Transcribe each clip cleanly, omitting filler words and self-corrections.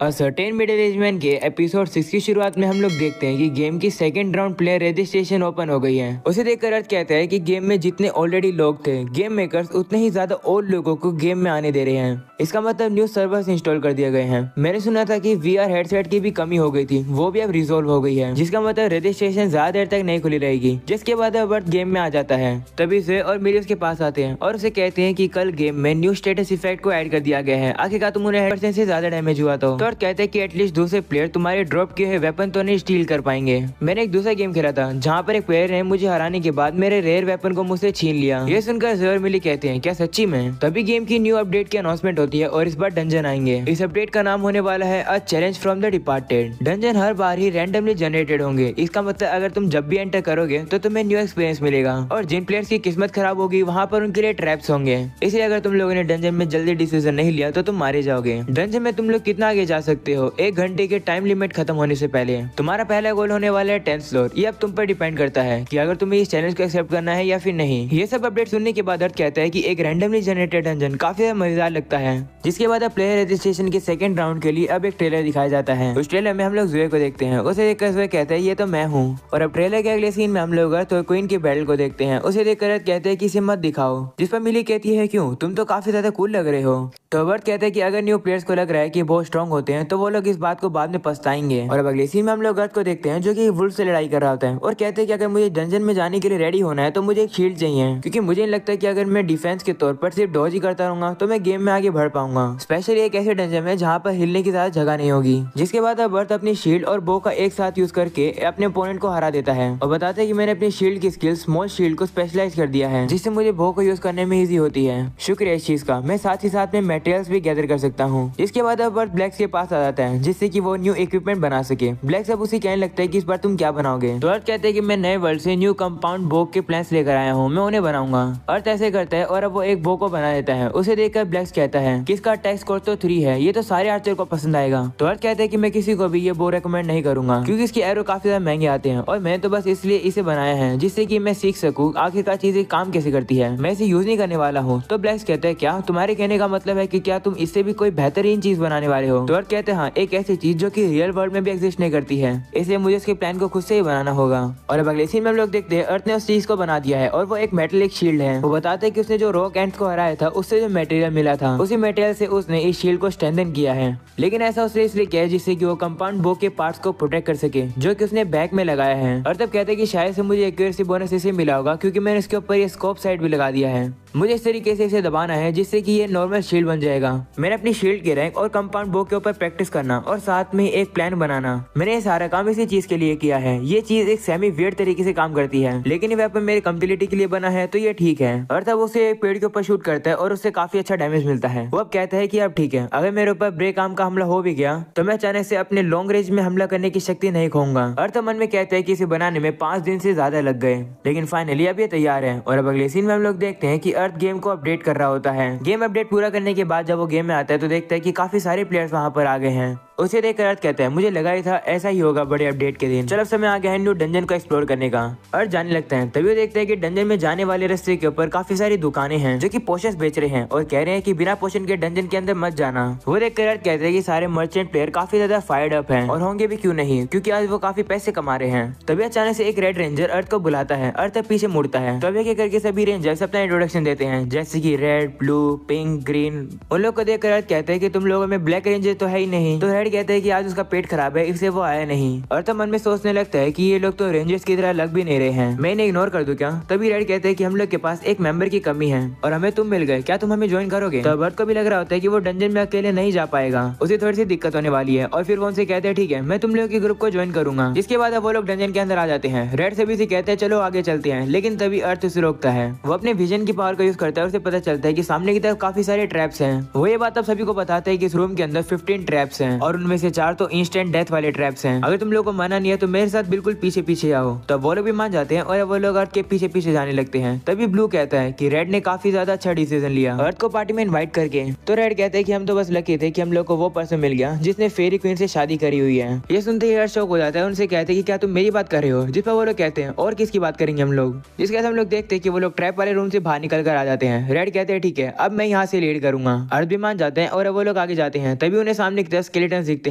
A certain middle age man के episode 6 की शुरुआत में हम लोग देखते हैं कि गेम की second round player registration open हो गई है। उसे देखकर अर्थ कहता है कि गेम में जितने ऑलरेडी लोग थे, गेम मेकर्स उतने ही ज्यादा ओल्ड लोगों को गेम में आने दे रहे हैं। इसका मतलब न्यू सर्वर्स इंस्टॉल कर दिए गए हैं। मैंने सुना था कि VR हेडसेट की भी कमी हो गई थी, वो भी अब रिजोल्व हो गई है, जिसका मतलब रजिस्ट्रेशन ज्यादा देर तक नहीं खुली रहेगी। जिसके बाद अब अर्थ गेम में आ जाता है। तभी से और मिली उसके पास आते हैं और उसे कहते हैं कि कल गेम में न्यू स्टेटस इफेक्ट को ऐड कर दिया गया है। आखिरकार तुम उन्हें 100% से ज्यादा डैमेज हुआ तो अर्थ कहते हैं कि एटलीस्ट दूसरे प्लेयर तुम्हारे ड्रॉप किए हुए वेपन तो नहीं स्टील कर पाएंगे। मैंने एक दूसरा गेम खेला था जहाँ पर एक प्लेयर ने मुझे हराने के बाद मेरे रेयर वेपन को मुझसे छीन लिया। ये सुनकर ज़े और मिली कहते हैं क्या सच्ची में? तभी गेम की न्यू अपडेट की अनाउंसमेंट होती है और इस बार डंजन आएंगे। इस अपडेट का नाम होने वाला है a challenge from the departed. Dungeon her bar he randomly generated होंगे। इसका मतलब अगर तुम जब भी एंटर करोगे तो तुम्हें न्यू एक्सपीरियंस मिलेगा और जिन प्लेयर्स की किस्मत खराब होगी वहाँ पर उनके लिए ट्रैप्स होंगे। इसलिए अगर तुम लोगों ने डंजन में जल्दी डिसीजन नहीं लिया तो तुम मारे जाओगे। डंजन में तुम लोग कितना आगे जा सकते हो 1 घंटे के टाइम लिमिट खत्म होने से पहले। तुम्हारा पहला गोल होने वाला है 10th फ्लोर। ये अब तुम पर डिपेंड करता है कि अगर तुम्हें इस चैलेंज को एक्सेप्ट करना है या फिर नहीं। ये सब अपडेट सुनने के बाद अर्थ कहता है कि एक रैंडमली जनरेटेड डंजन काफी ज्यादा मजेदार लगता है। जिसके बाद अब प्लेयर रजिस्ट्रेशन के सेकंड राउंड के लिए अब एक ट्रेलर दिखाया जाता है। उस ट्रेलर में हम लोग ज़ुए को देखते हैं। उसे देखकर ज़ुए कहता है ये तो मैं हूँ। और अब ट्रेलर के अगले सीन में हम लोग अर्थ और क्वीन के बैटल को देखते हैं। उसे देखकर अर्थ कहते हैं कि इसे मत दिखाओ। जिस पर मिली कहती है क्यों, तुम तो काफी ज्यादा कूल लग रहे हो। तो अर्थ कहते हैं कि अगर न्यू प्लेयर्स को लग रहा है कि बहुत स्ट्रॉन्ग होते हैं तो वो लोग इस बात को बाद में पछताएंगे। और अब अगले सीन में हम लोग अर्थ को देखते हैं जो कि वुल्फ से लड़ाई कर रहा होता है और कहते हैं कि अगर मुझे डंजन में जाने के लिए रेडी होना है तो मुझे एक शील्ड चाहिए, क्योंकि मुझे लगता है कि अगर मैं डिफेंस के तौर पर सिर्फ डॉज ही करता रहूंगा तो मैं गेम में आगे बढ़ पाऊंगा। स्पेशली एक ऐसे डंजन में जहाँ पर हिलने की ज्यादा जगह नहीं होगी। जिसके बाद अब अर्थ अपनी शील्ड और बो का एक साथ यूज करके अपने ओपोनेंट को हरा देता है और बताता है कि मैंने अपनी शील्ड की स्किल स्मॉल शील्ड को स्पेशलाइज कर दिया है, जिससे मुझे बो को यूज करने में इजी होती है। शुक्रिया इस चीज का। मैं साथ ही साथ में मटेरियल्स भी गैदर कर सकता हूँ। इसके बाद अब अर्थ ब्लैक्स के पास आ जाता है जिससे कि वो न्यू इक्विपमेंट बना सके। ब्लैक्स अब उसे कहने लगता है कि इस बार तुम क्या बनाओगे। तो अर्थ कहते हैं कि मैं नए वर्ल्ड से न्यू कंपाउंड बो के प्लान्स लेकर आया हूँ, मैं उन्हें बनाऊंगा। अर्थ ऐसे करता है और अब वो एक बो को बना देता है। उसे देखकर ब्लैक्स कहता है कि इसका अटैक स्कोर तो 3 है, ये तो सारे आर्चर को पसंद आएगा। तो अर्थ कहते हैं कि मैं किसी को भी ये बो रेकमेंड नहीं करूंगा, क्योंकि इसके एरो काफी ज्यादा महंगे आते हैं और मैं तो बस इसलिए इसे बनाया है जिससे कि मैं सीख सकूं आखिरकार चीजें काम कैसे करती है। मैं इसे यूज नहीं करने वाला हूँ। तो ब्लैक्स कहते हैं क्या तुम्हारे कहने का मतलब है कि क्या तुम इससे भी कोई बेहतरीन चीज बनाने वाले हो? तो अर्थ कहते हैं हाँ, एक ऐसी चीज जो कि रियल वर्ल्ड में भी एग्जिस्ट नहीं करती है, इसलिए मुझे इसके प्लान को खुद से ही बनाना होगा। और अब अगले सीन में हम लोग देखते हैं अर्थ ने उस चीज को बना दिया है और वो एक मेटेलिक शील्ड है। वो बताते हैं कि उसने जो रॉक एंड्स को हराया था उससे जो मटेरियल मिला था उसी मटेरियल से उसने इस शील्ड को स्ट्रेंथन किया है। लेकिन ऐसा उसने इसलिए किया है जिससे कि वो कंपाउंड बो के पार्ट्स को प्रोटेक्ट कर सके, जो कि उसने बैक में लगाया है। और तब कहते हैं कि शायद से मुझे एक्यूरेसी बोनस इसे मिला होगा क्योंकि मैंने इसके ऊपर ये स्कोप साइड भी लगा दिया है। मुझे इस तरीके से इसे दबाना है जिससे कि ये नॉर्मल शील्ड बन जाएगा। मैंने अपनी शील्ड के रैंक और कंपाउंड बो के ऊपर प्रैक्टिस करना और साथ में एक प्लान बनाना, मैंने ये सारा काम इसी चीज के लिए किया है। ये चीज एक सेमी वियर्ड तरीके से काम करती है, लेकिन ये वेपन मेरी कंप्लीटिटी के लिए बना है तो ये ठीक है। और तब उसे एक पेड़ के ऊपर शूट करता है और उससे काफी अच्छा डैमेज मिलता है। वो अब कहता है कि अब ठीक है, अगर मेरे ऊपर ब्रेक आर्म का हमला हो भी गया तो मैं अचानक से अपने लॉन्ग रेंज में हमला करने की शक्ति नहीं खोऊंगा। अर्थ मन में कहता है कि इसे बनाने में 5 दिन से ज्यादा लग गए, लेकिन फाइनली अब ये तैयार है। और अब अगले सीन में हम लोग देखते हैं कि अर्थ गेम को अपडेट कर रहा होता है। गेम अपडेट पूरा करने के बाद जब वो गेम में आता है तो देखता है कि काफी सारे प्लेयर्स वहाँ पर आ गए हैं। उसे देखकर अर्थ कहता है मुझे लगा ही था ऐसा ही होगा बड़े अपडेट के दिन। चलो अब समय आ गया है न्यू डंजन को एक्सप्लोर करने का। अर्थ जाने लगता है। तभी वो देखता है कि डंजन में जाने वाले रास्ते के ऊपर काफी सारी दुकानें हैं जो कि पोशंस बेच रहे हैं और कह रहे हैं कि बिना पोशन के डंजन के अंदर मत जाना। वो देखकर अर्थ कहते हैं कि सारे मर्चेंट प्लेयर काफी ज्यादा फायर्ड अप हैं और होंगे भी क्यों नहीं, क्योंकि आज वो काफी पैसे कमा रहे हैं। तभी अचानक से एक रेड रेंजर अर्थ को बुलाता है। अर्थ पीछे मुड़ता है तो एक करके सभी रेंजर्स अपना इंट्रोडक्शन देते हैं, जैसे कि रेड, ब्लू, पिंक, ग्रीन। उन लोग को देखकर अर्थ कहते हैं कि तुम लोगों में ब्लैक रेंजर तो है ही नहीं। तो रेड कहते हैं कि आज उसका पेट खराब है इसलिए वो आया नहीं। और तब मन में सोचने लगता है कि ये लोग तो रेंजर्स की तरह लग भी नहीं रहे हैं, मैं इन्हें इग्नोर कर दूं क्या? तभी रेड कहते हैं कि हम लोग के पास एक मेंबर की कमी है और हमें तुम मिल गए, क्या तुम हमें ज्वाइन करोगे? तो अर्थ को भी लग रहा होता है कि वो डंजन में अकेले नहीं जा पाएगा, उसे थोड़ी सी दिक्कत होने वाली है। और फिर वो उनसे कहते हैं ठीक है, मैं तुम लोगों के ग्रुप को ज्वाइन करूंगा। जिसके बाद अब वो लोग डंजन के अंदर आ जाते हैं। रेड से भी उसे कहते हैं चलो आगे चलते हैं, लेकिन तभी अर्थ उसे रोकता है। वो अपने विजन की पावर का यूज करता है और उसे पता चलता है कि सामने की तरफ काफी सारे ट्रैप्स हैं। वो ये बात अब सभी को बताता है कि इस रूम के अंदर 15 ट्रैप्स हैं और उनमें से 4 तो इंस्टेंट डेथ वाले ट्रैप्स हैं। अगर तुम लोगों को माना नहीं है तो मेरे साथ बिल्कुल पीछे पीछे आओ। तो वो लोग भी मान जाते हैं और वो लोग अर्थ के पीछे पीछे जाने लगते हैं। तभी ब्लू कहता है कि रेड ने काफी ज्यादा अच्छा डिसीजन लिया अर्थ को पार्टी में इनवाइट करके। तो रेड कहते हैं कि हम तो बस लकी थे कि हम लोग को वो पर्सन मिल गया जिसने फेरी क्वीन से शादी करी हुई है। ये सुनते ही अर्थ शॉक हो जाता है, उनसे कहते हैं कि क्या तुम मेरी बात कर रहे हो? जिस पर वो लोग कहते हैं और किसकी बात करेंगे हम लोग? जिसके बाद हम लोग देखते हैं कि वो लोग ट्रैप वाले रूम से बाहर निकल कर आ जाते हैं। रेड कहते हैं ठीक है, अब मैं यहाँ से लीड करूंगा। अर्थ भी मान जाते हैं और वो लोग आगे जाते हैं। तभी उन्हें सामने की तरफ स्केलेटन दिखते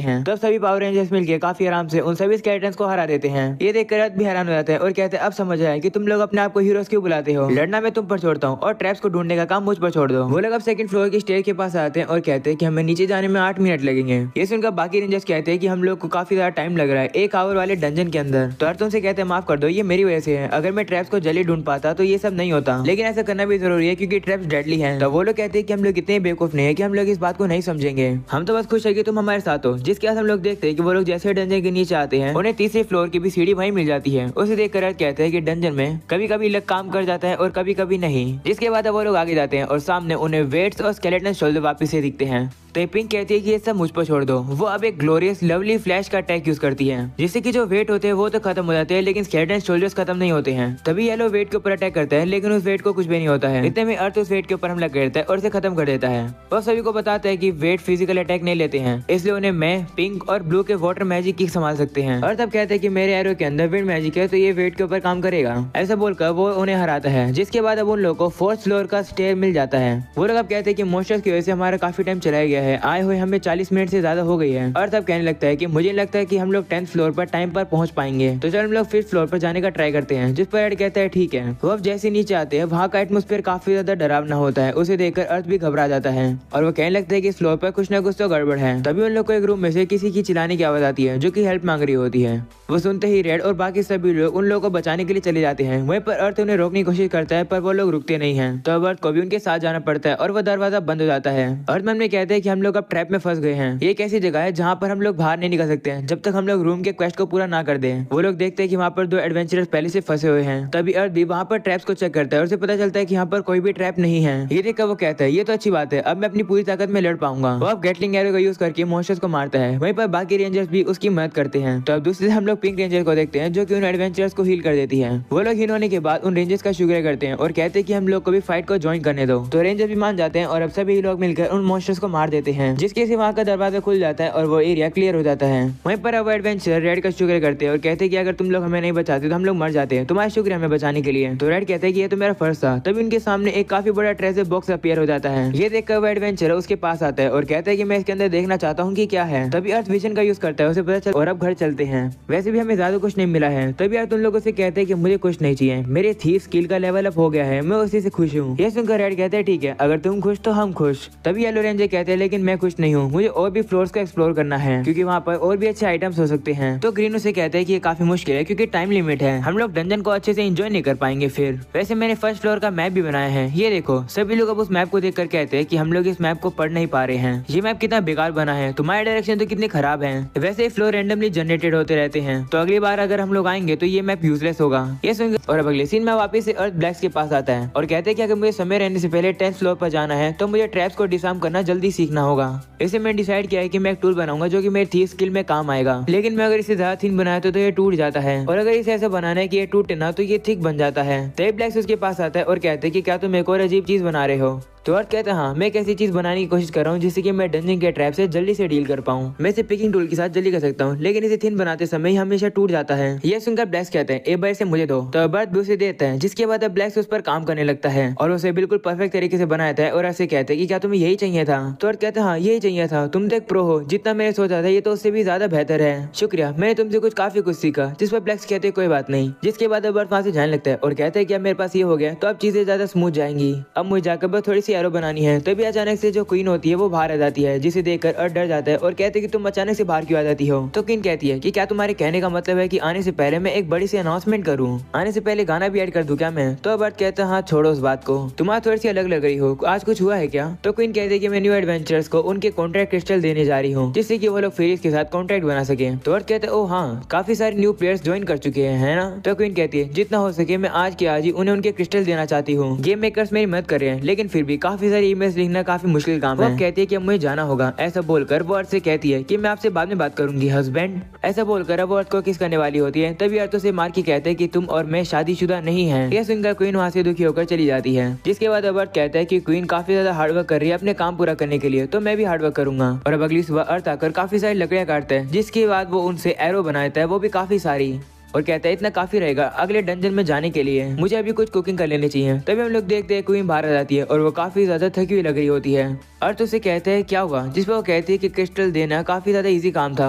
हैं। तब सभी पावर रेंजर्स मिलकर काफी आराम से उन सभी स्केलेटन्स को हरा देते हैं। ये देखकर अर्थ भी हैरान हो जाता है और कहते हैं अब समझ आया कि तुम लोग अपने आप को हीरोज क्यों बुलाते हो। लड़ना मैं तुम पर छोड़ता हूँ और ट्रैप्स को ढूंढने का काम मुझ पर छोड़ दो। वो लोग अब सेकंड फ्लोर की स्टेयर के पास आते हैं और कहते हैं कि हमें नीचे जाने में 8 मिनट लगेंगे। ये सुनकर बाकी रेंजर्स कहते हैं कि हम लोग को काफी ज्यादा टाइम लग रहा है 1 आवर वाले डंजन के अंदर। तो अर्थ उनसे कहते हैं माफ कर दो, ये मेरी वजह से है। अगर मैं ट्रैप्स को जल्दी ढूंढ पाता तो ये सब नहीं होता, लेकिन ऐसा करना भी जरूरी है क्योंकि ट्रैप्स डेडली हैं। तो वो लोग कहते हैं कि हम लोग इतने बेवकूफ नहीं है कि हम लोग इस बात को नहीं समझेंगे। हम तो बस खुश है कि तुम हमारे साथ हो। जिसके बाद हम लोग देखते हैं कि वो लोग जैसे डंजन के नीचे आते हैं उन्हें तीसरे फ्लोर की भी सीढ़ी वहीं मिल जाती है। उसे देखकर अर्थ कहते हैं कि डंजन में कभी कभी लक काम कर जाता है और कभी कभी नहीं। जिसके बाद वो लोग आगे जाते हैं और सामने उन्हें वेट्स और स्केलेटन शोल्डर वापस से दिखते हैं। तो पिंक कहती है कि ये सब मुझ पर छोड़ दो। वो अब एक ग्लोरियस लवली फ्लैश का अटैक यूज करती है जिससे कि जो वेट होते हैं वो तो खत्म हो जाते हैं लेकिन स्केलेटन शोल्डर्स खत्म नहीं होते हैं। तभी येलो वेट के ऊपर अटैक करता है लेकिन उस वेट को कुछ भी नहीं होता है। इतने में अर्थ उस वेट के ऊपर हमला करता है और इसे खत्म कर देता है। वो सभी को बताता है कि वेट फिजिकल अटैक नहीं लेते हैं, इसलिए उन्हें मैं पिंक और ब्लू के वाटर मैजिक की संभाल सकते हैं। अर्थ अब कहते हैं कि मेरे एरो के अंदर विंड मैजिक है तो ये वेट के ऊपर काम करेगा। ऐसा बोलकर वो उन्हें हराता है। जिसके बाद अब उन लोगों को फोर्थ फ्लोर का स्टेयर मिल जाता है। वो लोग अब कहते हैं कि मोस्टर्स की वजह से हमारा काफी टाइम चला गया है, आए हुए हमें 40 मिनट से ज्यादा हो गई है। और तब कहने लगता है कि मुझे लगता है कि हम लोग 10th फ्लोर पर टाइम पर पहुंच पाएंगे, तो चलो हम लोग 5th फ्लोर पर जाने का ट्राई करते हैं। जिस पर एड कहता है ठीक है। वो अब जैसे नीचे आते हैं वहाँ का एटमोस्फेयर काफी ज्यादा डरावना होता है। उसे देखकर अर्थ भी घबरा जाता है और वो कहने लगता है कि इस फ्लोर पर कुछ ना कुछ तो गड़बड़ है। तभी उन लोग को एक रूम में से किसी की चिल्लाने की आवाज आती है जो कि हेल्प मांग रही होती है। वो सुनते ही रेड और बाकी सभी लोग उन लोगों को बचाने के लिए चले जाते हैं। वहीं पर अर्थ उन्हें रोकने की कोशिश करता है पर वो लोग रुकते नहीं हैं। तो अब अर्थ को भी उनके साथ जाना पड़ता है और वो दरवाजा बंद हो जाता है। अर्थ मन में कहते हैं कि हम लोग अब ट्रैप में फंस गए हैं। ये एक ऐसी जगह है जहाँ पर हम लोग बाहर नहीं निकल सकते हैं जब तक हम लोग रूम के क्वेस्ट को पूरा ना कर दें। वो लोग देखते हैं कि वहाँ पर 2 एडवेंचरर्स पहले से फंसे हुए हैं। तभी अर्थ भी वहाँ पर ट्रैप्स को चेक करता है और उसे पता चलता है कि यहाँ पर कोई भी ट्रैप नहीं है। ये देखकर वो कहता है ये तो अच्छी बात है, अब मैं अपनी पूरी ताकत में लड़ पाऊंगा। वो अब गेटलिंग एरो का यूज करके मॉन्स्टर्स को मारता है। वहीं पर बाकी रेंजर्स भी उसकी मदद करते हैं। तो अब दूसरे हम लोग पिंक रेंजर को देखते हैं जो कि उन एडवेंचरर्स को हील कर देती है। वो लोग हील होने के बाद उन रेंजर्स का शुक्रिया करते हैं और कहते हैं कि हम लोग को भी फाइट को ज्वाइन करने दो। तो रेंजर भी मान जाते हैं और अब सभी लोग मिलकर उन मॉन्स्टर्स को मार देते हैं जिसके से वहाँ का दरवाजा खुल जाता है और वो एरिया क्लियर हो जाता है। वहीं पर अब एडवेंचर रेड का शुक्र करते हैं और कहते हैं कि अगर तुम लोग हमें नहीं बचाते तो हम लोग मर जाते हैं, तुम्हारा शुक्र हमें बचाने के लिए। तो रेड कहते हैं कि ये तो मेरा फर्ज था। तभी उनके सामने एक काफी बड़ा ट्रेजर बॉक्स अपीयर हो जाता है। ये देखकर वो एडवेंचर उसके पास आता है और कहता है कि मैं इसके अंदर देखना चाहता हूँ कि क्या है। तभी अर्थ विजन का यूज करता है, उसे पता चल और अब घर चलते हैं। वैसे भी हमें ज्यादा कुछ नहीं मिला है। तभी अर्थ उन लोगों से कहते हैं कि मुझे कुछ नहीं चाहिए, मेरे थीफ स्किल का लेवल अप हो गया है, मैं उसी से खुश हूँ। ये सुनकर रेड कहते हैं ठीक है, अगर तुम खुश तो हम खुश। तभी येलो रेंजर कहते हैं लेकिन मैं खुश नहीं हूँ, मुझे और भी फ्लोर्स को एक्सप्लोर करना है क्योंकि वहाँ पर और भी अच्छे आइटम्स हो सकते हैं। तो ग्रीन उसे कहते हैं कि ये काफी मुश्किल है क्योंकि टाइम लिमिट है, हम लोग डंजन को अच्छे से एंजॉय नहीं कर पाएंगे। फिर वैसे मैंने फर्स्ट फ्लोर का मैप भी बनाया है, ये देखो। सभी लोग अब उस मैप को देखकर कहते हैं कि हम लोग इस मैप को पढ़ नहीं पा रहे हैं, ये मैप कितना बेकार बना है, तुम्हारे डायरेक्शन तो कितने खराब हैं। वैसे फ्लोर रैंडमली जनरेटेड होते रहते हैं, तो अगली बार अगर हम लोग आएंगे तो ये मैप यूजलेस होगा। ये सुन और अब अगले सीन में वापस से अर्थ ब्लैक्स के पास आता है और कहते हैं कि अगर मुझे समय रहने से पहले 10th फ्लोर पर जाना है तो मुझे ट्रैप्स को डिसआर्म करना जल्दी सीखना होगा। इसे मैं डिसाइड किया है कि मैं एक टूल बनाऊंगा जो कि मेरी थीफ स्किल में काम आएगा, लेकिन मैं अगर इसे ज्यादा थिन बनाया तो ये टूट जाता है और अगर इसे ऐसा बनाना है कि ये टूटे ना तो ये थिक बन जाता है। तभी ब्लैक्स उसके पास आता है और कहते हैं कि क्या तुम एक और अजीब चीज बना रहे हो। तो अर्थ कहते हैं हाँ, मैं एक ऐसी चीज बनाने की कोशिश कर रहा हूँ जिससे कि मैं डंजन के ट्रैप से जल्दी से डील कर पाऊँ। मैं इसे पिकिंग टूल के साथ जल्दी कर सकता हूँ लेकिन इसे थिन बनाते समय हमेशा टूट जाता है। ये सुनकर ब्लैक्स कहते हैं एक बार इसे मुझे दो। तो अर्थ भी उसे देता है जिसके बाद अब ब्लैक्स उस पर काम करने लगता है और उसे बिल्कुल परफेक्ट तरीके से बनाता है और ऐसे कहते हैं कि क्या तुम्हें यही चाहिए था। तो अर्थ कहते हैं हाँ यही चाहिए था, तुम तो एक प्रो हो, जितना मैंने सोचा था ये तो उससे भी ज्यादा बेहतर है, शुक्रिया, मैंने तुमसे काफी कुछ सीखा। जिस पर ब्लैक्स कहते हैं कोई बात नहीं। जिसके बाद अब अर्थ वहाँ से जाने लगता है और कहते हैं कि अब मेरे पास ये हो गया तो अब चीजें ज्यादा स्मूथ जाएंगी, अब मुझे जाकर बस थोड़ी सी एरो बनानी है। तभी अचानक से जो क्वीन होती है वो बाहर आ जाती है जिसे देखकर अर्थ डर जाता है और कहते हैं कि तुम अचानक से बाहर क्यों आ जाती हो। तो क्वीन कहती है कि क्या तुम्हारे कहने का मतलब है कि आने से पहले मैं एक बड़ी सी अनाउंसमेंट करूं, आने से पहले गाना भी ऐड कर दूं क्या मैं। तो अब अर्थ कहता है हाँ छोड़ो उस बात को, तुम्हारा थोड़ी सी अलग लग रही हो, आज कुछ हुआ है क्या। तो क्वीन कहती है कि मैं न्यू एडवेंचरर्स को उनके कॉन्ट्रैक्ट क्रिस्टल देने जा रही हूँ जिससे कि वो लोग फेरीज के साथ कॉन्ट्रैक्ट बना सके। तो अर्थ कहते हैं ओ हाँ, काफी सारे न्यू प्लेयर्स ज्वाइन कर चुके हैं है ना। तो क्वीन कहती है जितना हो सके मैं आज के आज ही उन्हें उनके क्रिस्टल देना चाहती हूँ। गेम मेकर्स मेरी मदद कर रहे हैं लेकिन फिर भी काफी सारी ईमेल्स लिखना काफी मुश्किल काम है। कहती है कि अब मुझे जाना होगा। ऐसा बोलकर वो अर्थ से कहती है कि मैं आपसे बाद में बात करूंगी हस्बैंड। ऐसा बोलकर अब वो अर्थ को किस करने वाली होती है। तभी अर्थ से मार के कहते हैं कि तुम और मैं शादीशुदा नहीं है। यह सुनकर क्वीन वहाँ से दुखी होकर चली जाती है। जिसके बाद अब अर्थ कहता है कि क्वीन काफी ज्यादा हार्डवर्क कर रही है अपने काम पूरा करने के लिए, तो मैं भी हार्डवर्क करूंगा। और अब अगली सुबह अर्थ आकर काफी सारी लकड़ियां काटता है जिसके बाद वो उनसे एरो बनाता है, वो भी काफी सारी। और कहता है इतना काफी रहेगा अगले डंजन में जाने के लिए, मुझे अभी कुछ कुकिंग कर लेनी चाहिए। तभी हम लोग देखते हैं क्वीन बाहर आ जाती है और वो काफी ज्यादा थकी हुई लग रही होती है। अर्थ उसे कहते हैं क्या हुआ, जिस पर वो कहती है कि क्रिस्टल देना काफी ज्यादा इजी काम था,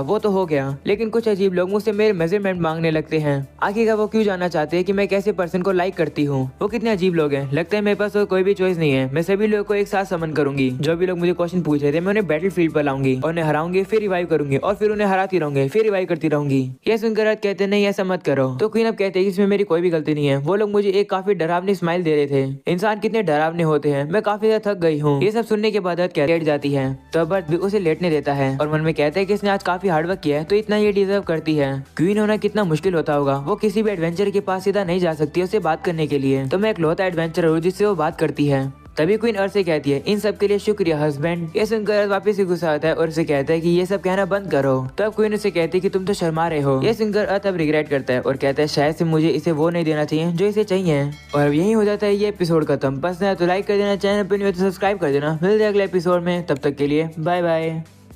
वो तो हो गया, लेकिन कुछ अजीब लोग मुझसे मेरे मेजरमेंट मांगने लगते हैं। आखिरकार वो क्यों जानना चाहते हैं कि मैं कैसे पर्सन को लाइक करती हूँ। वो कितने अजीब लोग हैं, लगता है मेरे पास और कोई भी चॉइस नहीं है। मैं सभी लोगों को एक साथ समन करूंगी, जो भी लोग मुझे क्वेश्चन पूछ रहे थे मैं उन्हें बैटल फील्ड पर लाऊंगी और उन्हें हराऊंगी, फिर रिवाइव करूंगी और फिर उन्हें हराती रहूंगी, फिर रिवाइव करती रहूंगी। ये सुनकर अर्थ कहते हैं नहीं ऐसा मत करो। तो क्वीन अब कहते हैं इसमें मेरी कोई भी गलती नहीं है। वो लोग मुझे एक काफी डरावनी स्माइल दे रहे थे, इंसान कितने डरावने होते हैं, मैं काफी ज्यादा थक गई हूँ। ये सब सुनने के बाद अर्थ लेट जाती है तो अब अर्थ भी उसे लेटने देता है और मन में कहता है कि इसने आज काफी हार्डवर्क किया है तो इतना ये डिजर्व करती है। क्वीन होना कितना मुश्किल होता होगा, वो किसी भी एडवेंचर के पास सीधा नहीं जा सकती उससे बात करने के लिए, तो मैं एक लौता एडवेंचर हूँ जिससे वो बात करती है। तभी क्वीन अर्थ से कहती है इन सब के लिए शुक्रिया हस्बैंड। ये सुनकर अर्थ वापस से गुस्सा आता है और उसे कहता है कि ये सब कहना बंद करो। तो अब क्वीन उसे कहती है कि तुम तो शर्मा रहे हो। ये सुनकर अर्थ अब रिग्रेट करता है और कहता है शायद से मुझे इसे वो नहीं देना चाहिए जो इसे चाहिए। और अब यही हो जाता है ये एपिसोड खत्म। पसंद है तो लाइक कर देना, चैनल पर नहीं हो तो सब्सक्राइब कर देना। मिलते हैं अगले एपिसोड में, तब तक के लिए बाय बाय।